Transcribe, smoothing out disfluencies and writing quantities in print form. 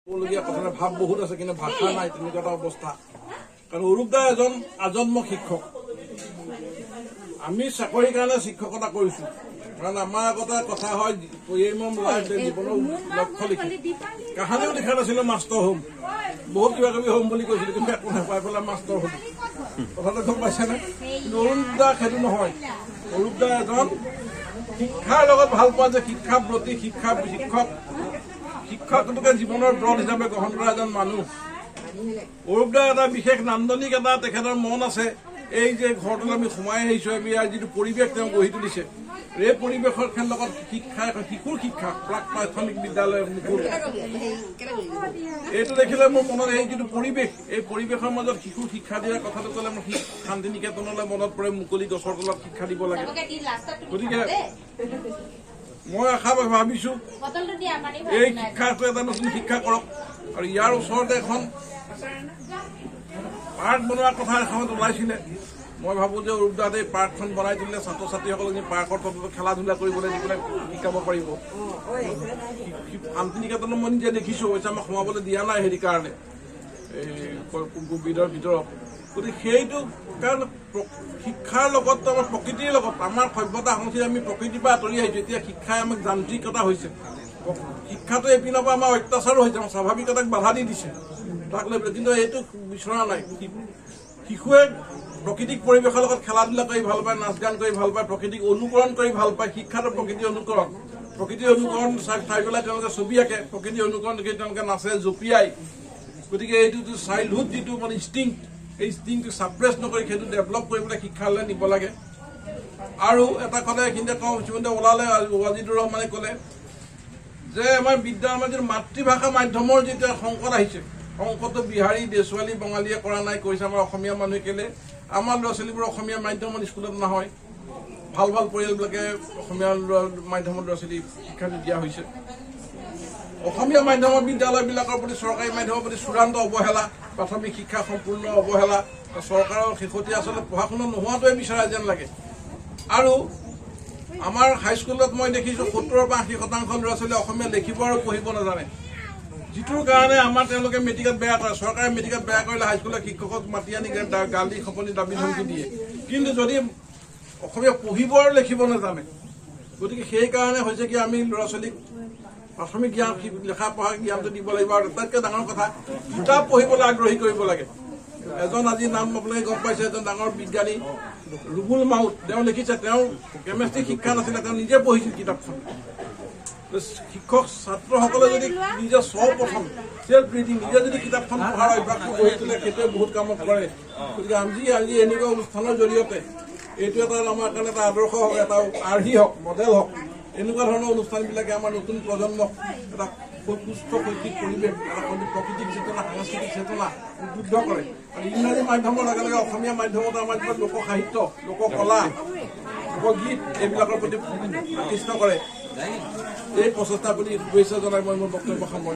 কথা ভাব বহুত আছে কিন্তু ভাষা নাই তেনেকুৱা এটা অৱস্থা কাৰণ অৰূপদা এজন আজন্ম শিক্ষক আমি চাকৰিৰ কাৰণে শিক্ষকতা কৰিছো কাৰণ আমাৰ আগতে কথা হয় জীৱনৰ লক্ষ্য লিখি কাহানিও লিখা নাছিলো মাষ্টৰ হ'ম বহুত কিবা কিবি হ'ম বুলি কৈছিলো কিন্তু একো নাপাই পেলাই মাষ্টৰ হ'ম কথাটো গম পাইছেনে কিন্তু অৰূপদা সেইটো নহয় অৰূপদা এজন শিক্ষাৰ লগত ভাল পোৱা যে শিক্ষাৰ প্ৰতি শিক্ষকটোকে জীৱনৰ ব্ৰত হিচাপে গ্ৰহণ কৰা এজন মানুহ অৰূপদা এটা বিশেষ নান্দনিক এটা তেখেতৰ মন আছে এই যে ঘৰটোত আমি সোমাই আহিছো ইয়াৰ যিটো পৰিৱেশ তেওঁ গঢ়ি তুলিছে এই পৰিৱেশৰ লগত শিশুৰ শিক্ষা প্ৰাক প্ৰাথমিক বিদ্যালয় মুকুল এইটো দেখিলে মোৰ মনত এই যিটো পৰিৱেশ এই পৰিৱেশৰ মাজত শিশুৰ শিক্ষা দিয়াৰ কথাটো ক'লে মোৰ শান্তি নিকেতনলৈ মনত পৰে মুকলি গছৰ তলত শিক্ষা দিব লাগে গতিকে মই আশা ভাবিছো এই শিক্ষাটো এটা নতুন শিক্ষা কৰক আৰু ইয়াৰ ওচৰতে এখন পাৰ্ক বনোৱাৰ কথা এসময়ত ওলাইছিলে মই ভাবো যে অৰূপদাত এই পাৰ্কখন বনাই দিলে ছাত্ৰ ছাত্ৰীসকলক পাৰ্কৰ তলত খেলা ধূলা কৰিবলৈ যিবিলাক শিকাব পাৰিব শান্তি নিকেতন মই নিজে দেখিছো অৱশ্যে আমাক সোমাবলৈ দিয়া নাই হেৰি কাৰণে বিদৰ ভিতৰত গতিকে সেইটো কাৰণ শিক্ষাৰ লগত আমাৰ প্ৰকৃতিৰ লগত আমাৰ সভ্যতা সংস্কৃতি আমি প্ৰকৃতিৰ পৰা আঁতৰি আহিছো এতিয়া শিক্ষাই আমাক যান্ত্ৰিকতা হৈছে শিক্ষাটো এইপিনৰ পৰা আমাৰ অত্যাচাৰো হৈছে আমাৰ স্বাভাৱিকতাক বাধা দি দিছে তাক লৈ পেলাই কিন্তু এইটো বিচৰা নাই শিশুৱে প্ৰকৃতিক পৰিৱেশৰ লগত খেলা ধূলা কৰি ভাল পায় নাচ গান কৰি ভাল পায় প্ৰকৃতিক অনুকৰণ কৰি ভাল পায় শিক্ষাটো প্ৰকৃতিৰ অনুকৰণ চাই পেলাই তেওঁলোকে ছবি আঁকে প্ৰকৃতিৰ অনুকৰণ কৰি তেওঁলোকে নাচে জঁপিয়াই গতিকে এইটো চাইল্ডহুড যিটো মানে ইনষ্টিংক্ট এই ইনষ্টিংক্টটো ছাপ্ৰেছ নকৰি সেইটো ডেভেলপ কৰিবলৈ শিক্ষালৈ নিব লাগে আৰু এটা কথা এইখিনিতে কওঁ ইতিমধ্যে ওলালে ৱাজিদুৰ ৰহমানে ক'লে যে আমাৰ যিটো মাতৃভাষা মাধ্যমৰ যেতিয়া সংকট আহিছে সংকটটো বিহাৰী দেশৱালী বঙালীয়ে কৰা নাই কৈছে আমাৰ অসমীয়া মানুহে কেলে আমাৰ ল'ৰা ছোৱালীবোৰ অসমীয়া মাধ্যমৰ স্কুলত নহয় ভাল ভাল পৰিয়ালবিলাকে অসমীয়া মাধ্যমৰ ল'ৰা ছোৱালী শিক্ষা দিয়া হৈছে অসমীয়া মাধ্যমৰ বিদ্যালয়বিলাকৰ প্ৰতি চৰকাৰী মাধ্যমৰ প্ৰতি চূড়ান্ত অৱহেলা প্ৰাথমিক শিক্ষা সম্পূৰ্ণ অৱহেলা চৰকাৰৰ শেহতীয়া আচলতে পঢ়া শুনা নোহোৱাটোৱে বিচাৰে যেন লাগে আৰু আমাৰ হাইস্কুলত মই দেখিছো ৭০ পৰা ৮০% ল'ৰা ছোৱালীয়ে অসমীয়া লিখিব আৰু পঢ়িব নাজানে যিটোৰ কাৰণে আমাৰ তেওঁলোকে মেট্ৰিকত বেয়া কৰে চৰকাৰে মেট্ৰিকত বেয়া কৰিলে হাইস্কুলৰ শিক্ষকক মাতি আনি গালি খপনি দাবী ধমকি দিয়ে কিন্তু যদি অসমীয়া পঢ়িব আৰু লিখিব নাজানে গতিকে সেইকাৰণে হৈছে কি আমি ল'ৰা ছোৱালীক প্ৰাথমিক জ্ঞান লেখা পঢ়া জ্ঞানটো দিব লাগিব আৰু আটাইতকৈ ডাঙৰ কথা কিতাপ পঢ়িবলৈ আগ্ৰহী কৰিব লাগে এজন আজি নাম আপোনালোকে গম পাইছে এজন ডাঙৰ বিজ্ঞানী ৰুবুল মাউত তেওঁ লিখিছে তেওঁ কেমেষ্ট্ৰি শিক্ষা নাছিলে তেওঁ নিজে পঢ়িছিল কিতাপখন শিক্ষক ছাত্ৰসকলে যদি নিজে সৰ্বপ্ৰথম চেল্ফ ৰিডিং নিজে যদি কিতাপখন পঢ়াৰ অভ্যাসটো গঢ়ি তোলে সেইটোৱে বহুত কামত কৰে গতিকে আজি এনেকুৱা অনুষ্ঠানৰ জৰিয়তে এইটো এটা আমাৰ কাৰণে এটা আদৰ্শ হওক এটা আৰ্হি হওক মডেল হওক এনেকুৱা ধৰণৰ অনুষ্ঠানবিলাকে আমাৰ নতুন প্ৰজন্মক এটা সুস্থ শৈক্ষিক পৰিৱেশ এটা প্ৰকৃতিক চেতনা সাংস্কৃতিক চেতনা উদ্বুদ্ধ কৰে আৰু ইংৰাজী মাধ্যমৰ লগে লগে অসমীয়া মাধ্যমত আমাৰ যিবিলাক লোক সাহিত্য লোককলা লোকগীত এইবিলাকৰ প্ৰতি আকৃষ্ট কৰে এই প্ৰচেষ্টাৰ প্ৰতি শুভেচ্ছা জনাই মই মোৰ বক্তব্য সামৰণি